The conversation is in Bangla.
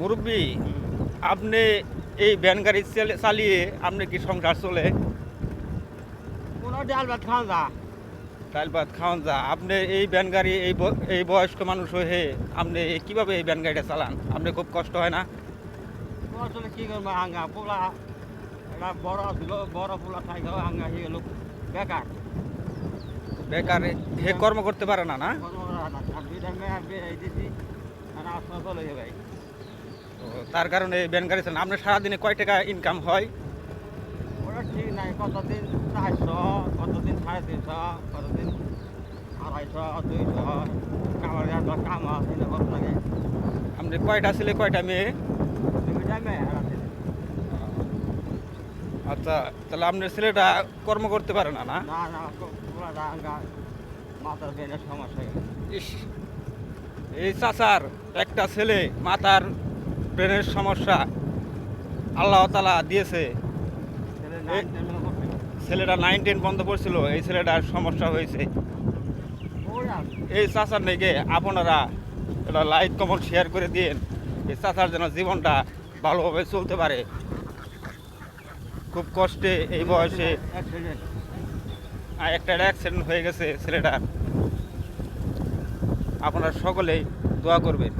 মুরব্বী, আপনি এই ভ্যান গাড়ি চালিয়ে আপনি কি সংসার চলে? কোনো ডাল ভাত খাওয়া যা ডাল ভাত খাওয়ান যা। আপনি এই ভ্যান গাড়ি এই বয়স্ক মানুষ হয়ে আপনি কিভাবে এই ভ্যান গাড়িটা চালান? আপনি খুব কষ্ট হয় না? আসলে কি করবো হাঙ্গা পোলা এটা বড় ছিল বড় পোলা থাকতে হাঙ্গা হয়ে গেল বেকার বেকার হে কর্ম করতে পারে না না? কোনো না দুইটা মেয়ে বিয়ে দিছি আর আসলে চলে যাবে তো তার কারণে এই ভ্যান গাড়ি চালান। আপনার সারাদিনে কয় টাকা ইনকাম হয়? ওটা ঠিক নাই কতদিন 400 কতদিন 350 কতদিন 250 200 কামার গাছ কাম আছে না কত লাগে আপনি কয়টা ছেলে কয়টা মেয়ে? দুইটা মেয়ে আর আছে আচ্ছা, তাহলে আপনার ছেলেটা কর্ম করতে পারে না না? না না পোলাটা হাঙ্গা মাথার বেনের সমস্যা ইস, এই চাচার একটা ছেলে মাথার ব্রেনের সমস্যা আল্লাহ তাআলা দিয়েছে। ছেলে নাইন টেনে করতে ছেলেটা 9-10 বন্ধ পড়ছিল, এই ছেলেটার সমস্যা হয়েছে। ওরা এই চাচার নাকি আপনারা এটা লাইক কমেন্ট শেয়ার করে দিন, এই চাচার যেন জীবনটা ভালোভাবে চলতে পারে। খুব কষ্টে এই বয়সে অ্যাক্সিডেন্ট একটা অ্যাক্সিডেন্ট হয়ে গেছে ছেলেটার। আপনারা সকলেই দোয়া করবেন।